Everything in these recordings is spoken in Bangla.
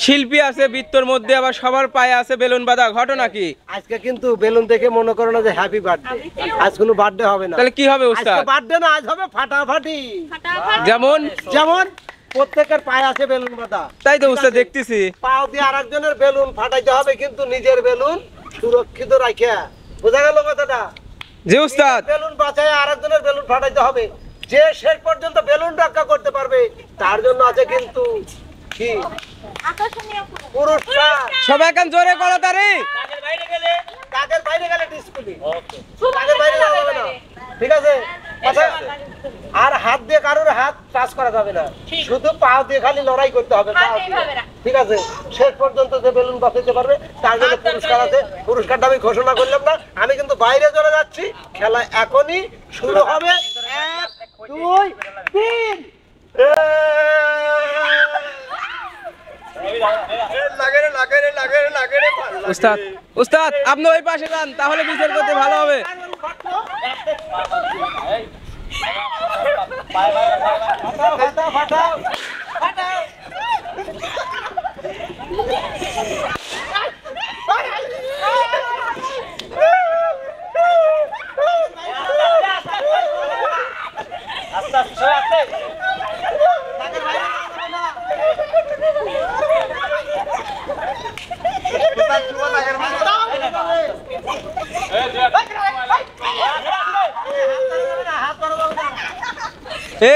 শিল্পী আছে বৃত্তর মধ্যে, আবার সবার পায়ে আছে বেলুন বাঁধা, ঘটনা কি? আজকে কিন্তু বেলুন দেখে মনে করো না যে হ্যাপি বার্থডে, আজ কোনো বার্থডে হবে না। তাহলে কি হবে উস্তাদ? বার্থডে না, আজ হবে ফাটাফাটি। যেমন যেমন প্রত্যেকের পায়ে আছে বেলুন বাঁধা, তাই তো উস্তাদ দেখতেছি। পাও দিয়ে আরেকজনের বেলুন ফাটাইতে হবে, কিন্তু নিজের বেলুন সুরক্ষিত রাখে। বোঝা গেল কথাটা? জি উস্তাদ। বেলুন বাঁচায় আরেকজনের বেলুন ফাটাইতে হবে। যে শেষ পর্যন্ত বেলুন রক্ষা করতে পারবে তার জন্য আছে কিন্তু কি পুরস্কার। সবাই এখন জোরে করো তারে। কাদের বাইরে গেলে ডিসকুলি, কাদের বাইরে যাওয়া যাবে না, ঠিক আছে? আর হাত দিয়ে কারোর হাত টাচ করা যাবে না, শুধু পা দিয়ে খালি লড়াই করতে হবে, ঠিক আছে? শেষ পর্যন্ত যে বেলুন বাঁচাতে পারবে তার জন্য পুরস্কার আছে। পুরস্কারটা আমি ঘোষণা করলাম না, আমি কিন্তু বাইরে চলে যাচ্ছি। খেলা এখনই শুরু হবে। 1 2 3 উস্তাদ উস্তাদ আপনি ওই পাশে যান, তাহলে বিচার করতে ভালো হবে।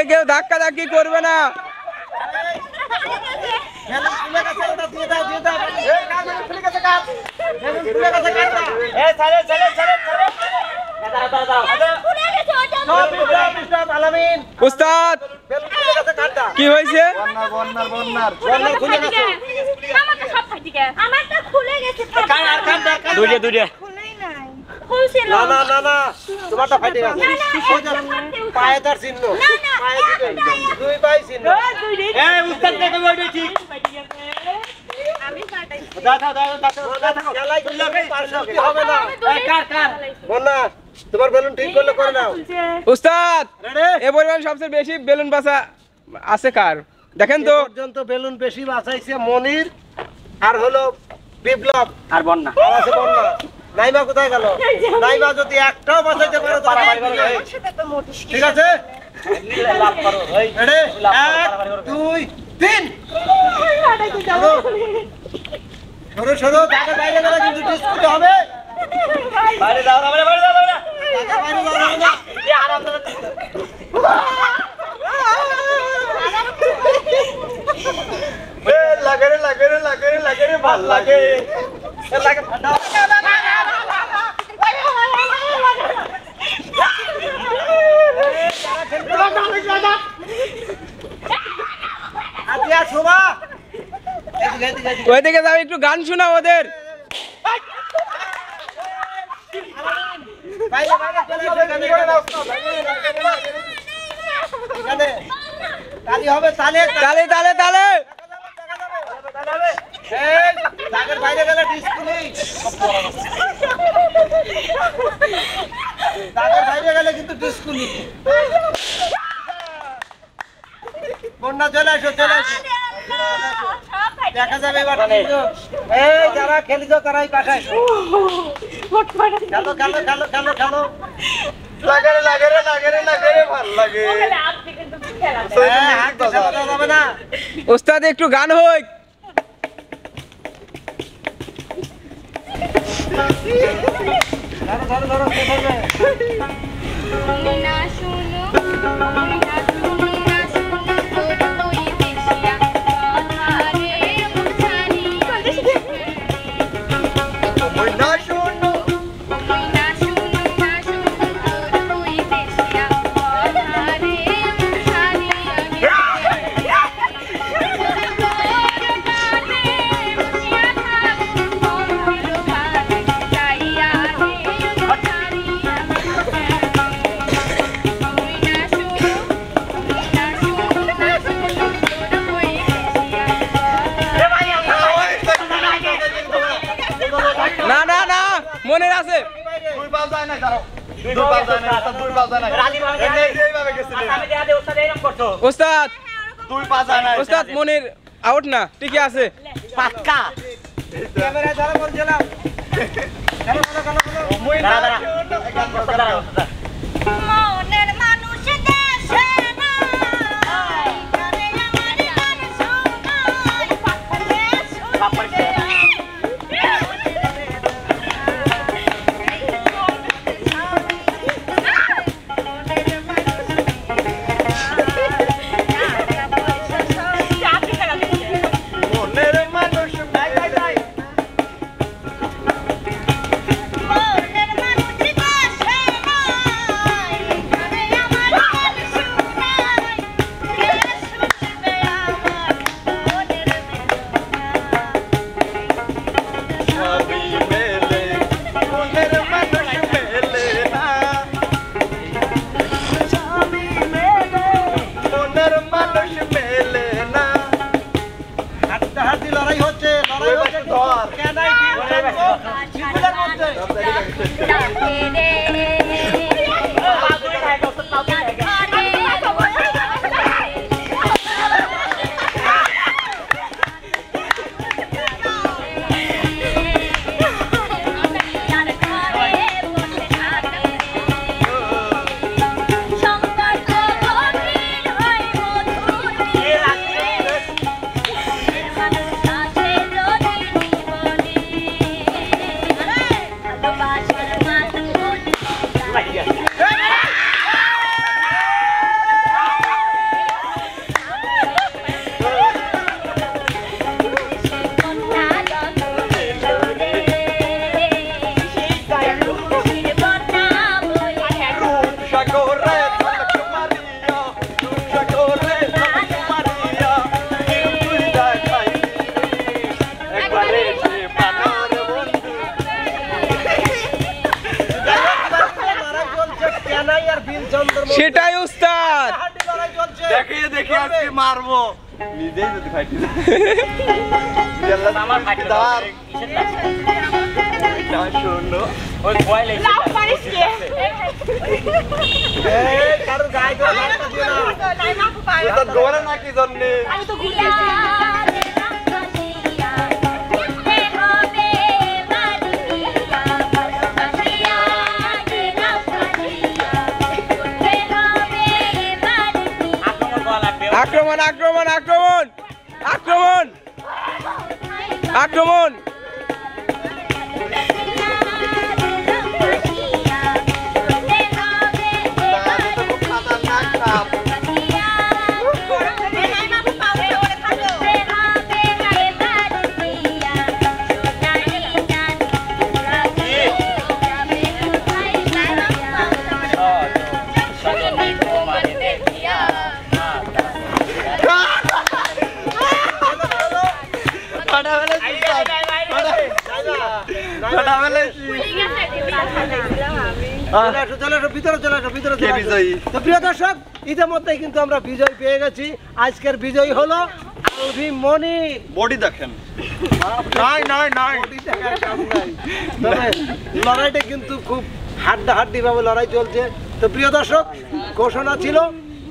কেউ ধাক্কা ধাক্কি করবে না। উস্তাদ কি হয়েছে? তোমারটা ফাটে গেছে, পায়ে তার চিহ্ন, দুই পায়ে চিহ্ন। তোমার বেলুন ঠিক করলে করে নাও। উস্তাদ এ পরিমাণ সবচেয়ে বেশি বেলুন বাঁচা আছে কার দেখেন তো? পর্যন্ত বেলুন বেশি বাঁচাইছে মনির, আর হলো বিপ্লব, আর বন্যা। আছে বন্যা। নাইমা কোথায় গেল? নাইমা যদি একটাও বাঁচাইতে পারো তো ঠিক আছে। 1 2 3 সরো সরো, দাদা বাইরে গেলে কিন্তু ডিসকুট হবে। বাইরে যাও, বাইরে যাও, বাইরে যাও, বাইরে যাও। এই আরাম দাদা লাগে ভাল লাগে লাগে ফাটা। ওইদিকে যাও, একটু গান শোনাও ওদের। তালি হবে, তালে তালে তালে তালে। বাইরে গেলে ডিসকুলি, বাইরে গেলে কিন্তু ডিসকুলি। বন্যা চলে আসো, চলে আসো, দেখা যাবে এবার। এই যারা খেলিছ তারাই পাঠায়। খেলো খেলো খেলো খেলো খেলো। লাগে রে লাগে রে লাগে রে লাগে রে, ভাল লাগে। যাবে না ওস্তাদ, একটু গান হোক। ধরো ধরো ধরো। তুই বাজা নাই রাজি ভাবে এইভাবে গেছিলি আমি দেয়া দে ওস্তাদ এরকম করছো ওস্তাদ তুই বাজা নাই ওস্তাদ মনির আউট না ঠিকই আছে পাক্কা ক্যামেরা ধরে বলছিলাম খেলো খেলো খেলো খেলো দাঁড়া দাঁড়া ওস্তাদ দাঁড়া ওস্তাদ মনের মানুষ দেশে নাই জানে আমার গান শোনাই পাখরে শুনতে মনের মানুষ যাই যাই যাই মনের মানুষ দেশে নাই জানে আমার গান শোনাই কে শুনবে আমার মনের সবই মেলে মনের মানুষ মেলে না মনের মানুষ মেলে না হাড্ডাহাড্ডি লড়াই হচ্ছে লড়াই হচ্ছে ধর। কেনাই বিপুলের মধ্যে ডাকে রে বাজুই খায় ওস্তাদ বাজুই খায় সাগরে ঝলক মারিয়া সাগরে ঝলক মারিয়া তুই দেখাই একবারে সে বানর বন্ধু লড়াই চলছে কেনাই আর বিলচন্দ্রের মধ্যে সেটাই ওস্তাদ হাড্ডি লড়াই চলছে দেখিয়ে দেখি আজকে মারবো নিজেই যদি ফাইটি আমার ফাইট দাঁড় কিসের দাঁড় না শোনো ওই ভয় লেগেছে লাভ পারিস কে এই কারো গায়ে ধরে লাগতে দিও না নাই মা পায় এটা গোরে নাকি জন্যে আমি তো ঘুরে গেছি আক্রমণ করা লাগবে আক্রমণ আক্রমণ আক্রমণ আক্রমণ আক্রমণ তাহলে তো খুব খতরনাক সাপ ফাটা ফেলেছি ফাটা ফেলেছি চলে আসো ভিতরে চলে আসো ভিতরে কে চলে আসো। বিজয়ী? তো প্রিয় দর্শক ইতিমধ্যেই কিন্তু আমরা বিজয় পেয়ে গেছি আজকের বিজয়ী হলো আলভি মনির বডি দেখেন নাই নাই নাই তবে লড়াইটা কিন্তু খুব হাড্ডাহাড্ডি ভাবে লড়াই চলছে তো প্রিয় দর্শক ঘোষণা ছিল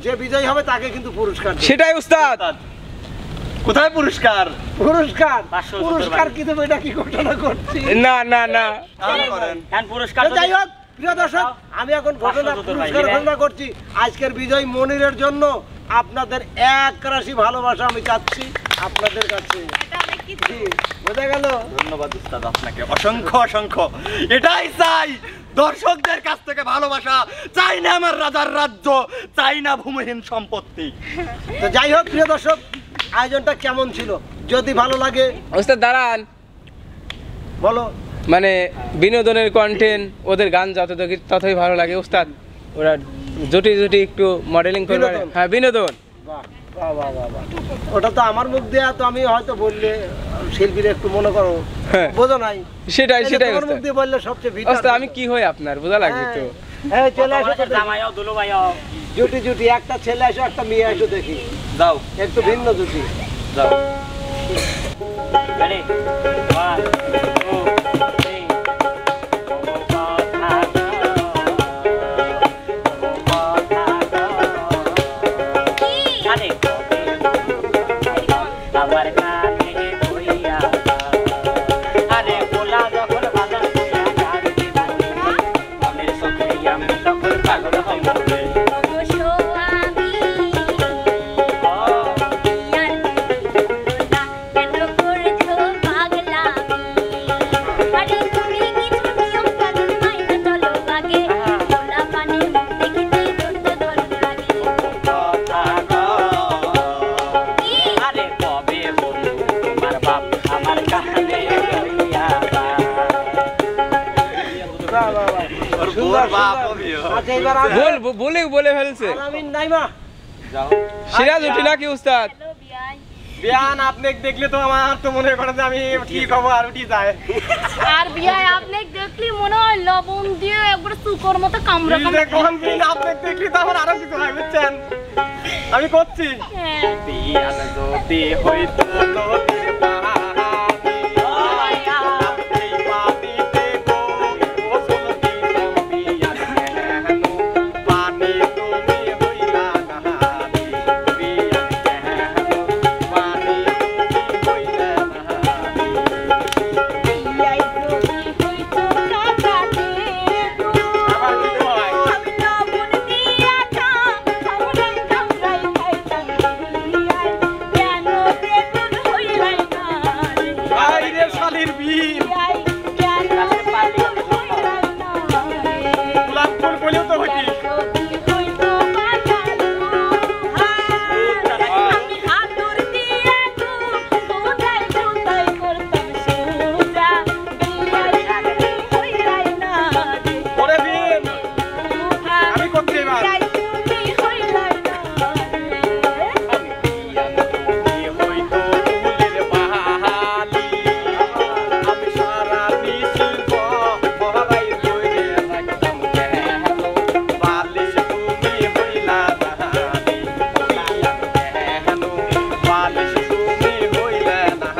যে বিজয়ী হবে তাকে কিন্তু পুরস্কার দেব। সেটাই ওস্তাদ কোথায় পুরস্কার পুরস্কার 570 পুরস্কার কি দেবো এটা কি ঘোষণা করছি না না না আর করেন এখন পুরস্কার তো যাই হোক প্রিয় দর্শক আমি এখন ঘোষণা 570 পুরস্কার ভাই, ঘোষণা করছি আজকের বিজয় মনিরের জন্য আপনাদের এক রাশি ভালোবাসা আমি চাচ্ছি আপনাদের কাছে জি, বোঝা গেল ধন্যবাদ উস্তাদ আপনাকে অসংখ্য অসংখ্য এটাই চাই দর্শকদের কাছ থেকে ভালোবাসা চাই না আমার রাজার রাজ্য চাই না ভূমিহীন সম্পত্তি তো যাই হোক প্রিয় দর্শক আয়োজনটা কেমন ছিল যদি ভালো লাগে ওস্তাদ দাঁড়ান বলো মানে বিনোদনের কন্টেন্ট ওদের গান যত দেখি ততই ভালো লাগে ওস্তাদ ওরা জুটি জুটি একটু মডেলিং করবে বিনোদন। হ্যাঁ বিনোদন বাহ বাহ বাহ বাহ বাহ। ওটা তো আমার মুখ দিয়ে তো আমি হয়তো বললে শিল্পীরা একটু মনে করো হ্যাঁ। বোঝো নাই সেটাই তাহলে সেটাই তোমার মুখ ওস্তাদ। দিয়ে বললে সবচেয়ে ভিটার ওস্তাদ আমি কি হই আপনার বোঝা লাগবে তো হ্যাঁ চলে আসো তো দেখি। জামাইও দুলো ভাইও জুটি জুটি একটা ছেলে আসো একটা মেয়ে আসো দেখি যাও একটু ভিন্ন জুটি যাও রেডি 1 2 3 আচ্ছা এবার আমি বলে ফেলছে আলামিন নাইমা সিরাজ উঠি নাকি উস্তাদ হ্যালো বিয়াই বিয়ান আপনি দেখলে তো আমার তো মনে করে যে আমি ঠিক হবো আর উঠি যায় আর বিয়াই আপনি দেখলি মনে হয় লবণ দিয়ে একবার সুকর মতো কামড়া কোন দিন আপনি দেখলি তো আমার আরো কিছু হয় বুঝছেন আমি করছি হ্যাঁ বিয়ান যদি হইতো নদীর পানি আপনি পানিতে গো গোসল দিতাম বিয়ান কেন পানি তুমি হইলা না বিয়ান কেন পানি তুমি হইলা না বিয়াই যদি হইতো কাটাতে আবার কি হয় আমি লবণ দিয়া কামড়াই কামড়াই খাইতাম বিয়াই কেন বেগুন হইলাই না আইরে শালির বিল বিয়াই কেন বেগুন হইলাই না গোলাপ ফুল বলেও তো হইতি যদি হইতো কাটাতে আমি হাতুর দিয়া কোথায় কোথায় করতাম সোজা বিয়াই হইলাই না ওরে বিল আমি করছি এবার হইতো ফুলের বাহালি আমি সারা নিশিব বহাই ধরে রাখতাম কেন বালিশ তুমি হইলা না কেন বালিশ তুমি হইলা না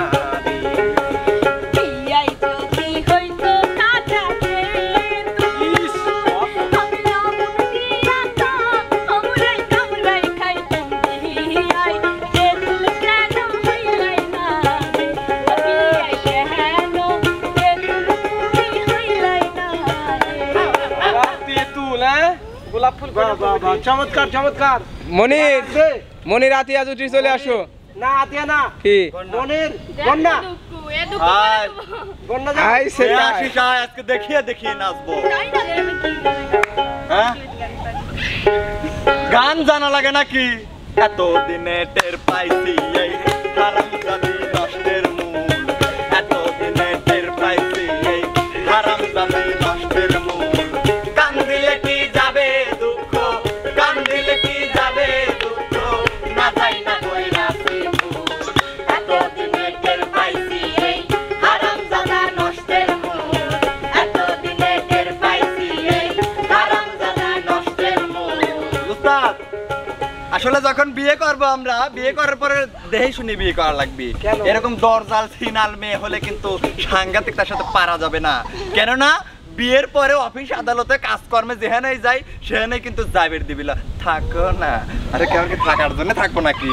তুল হ্যাঁ গোলাপ ফুল বাবা চমৎকার চমৎকার মনির আতিয়া জুটি চলে আসো না আতিয়া না কি মনের বন্যা হাই বন্যা আইছে আশিস আজকে দেখিয়ে দেখিয়ে নাচবো হ্যাঁ গান জানা লাগে নাকি এত দিনে টের পাইছি এই হারামজাদি নষ্টের মূল এত দিনে টের পাইছি এই হারামজাদি নষ্টের মূল গান দিলে কি যাবে দুঃখ গান দিলে কি যাবে দুঃখ না যাই না কইরাছি ভুল এত দিনে টের পাইছি এই হারামজাদা নষ্টের মূল এত দিনে টের পাইছি এই হারামজাদা নষ্টের মূল উস্তাদ আসলে যখন বিয়ে করব আমরা বিয়ে করার পরে দেহে শুনি বিয়ে করা লাগবে কেন? এরকম দরজাল সিনাল মেয়ে হলে কিন্তু সাংঘাতিক তার সাথে পারা যাবে না কেননা বিয়ের পরে অফিস আদালতে কাজকর্মে যেখানেই যাই সেখানে কিন্তু জাবের দিবিলা থাকো না আরে কেমন কি থাকার জন্য থাকবো নাকি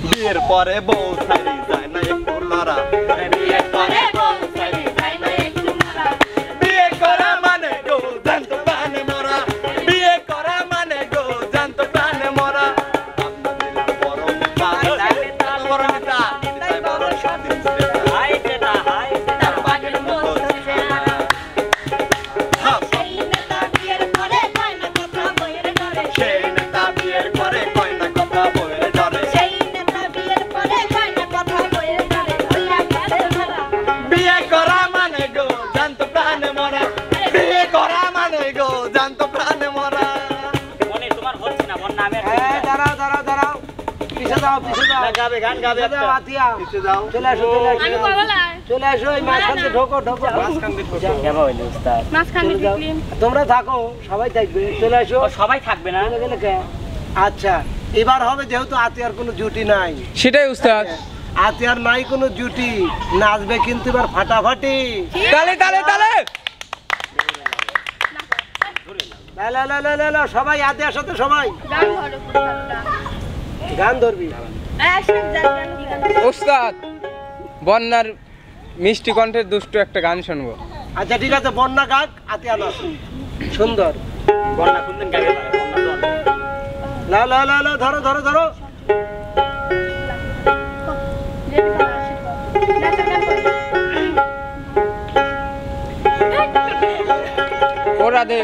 বিয়ের পরে বউ ছাড়ি যায় না একটু লড়া বিয়ের পরে বউ ছাড়ি যায় না একটু লড়া বিয়ে করা মানে গো জানতো প্রাণে মরা বিয়ে করা মানে গো জানতো প্রাণে মরা বিয়ে করা মানে গো জানতো প্রাণে মরা বিয়ে করা মানে গো জানতো প্রাণে মরা মনে তোমার হচ্ছে না বন্যা আমি হ্যাঁ দাঁড়াও দাঁড়াও দাঁড়াও পিছে দাও গাবে গান গাবে পিছে দাও আতিয়া পিছে যাও চলে আসো চলে আসো আমি পাগলাই চলে আসো এই মাঝখান দিয়ে ঢোকো ঢোকো মাঝখান দিয়ে ঢোকো। কেমন হইলো উস্তাদ মাঝখানে চলে যাও। দেখলি তোমরা থাকো সবাই থাকবে চলে আসো ও সবাই থাকবে না চলে গেলে কে? আচ্ছা এবার হবে যেহেতু আতিয়ার কোনো জুটি নাই সেটাই উস্তাদ আতিয়ার নাই কোনো জুটি নাচবে কিন্তু এবার ফাটাফাটি তালে তালে তালে লা লা লা লা লা লা, সবাই আতিয়ার সাথে সবাই গান ধরো পুরোটা গান ধরবি আসুন যান উস্তাদ বন্যার মিষ্টি কণ্ঠের দুষ্ট একটা গান শুনবো আচ্ছা ঠিক আছে বন্যা গাক আতিয়া নাচ সুন্দর বন্যা কোনদিন গাবে পারে বন্যা তো লা লা লা লা ধরো ধরো ধরো ও রাধে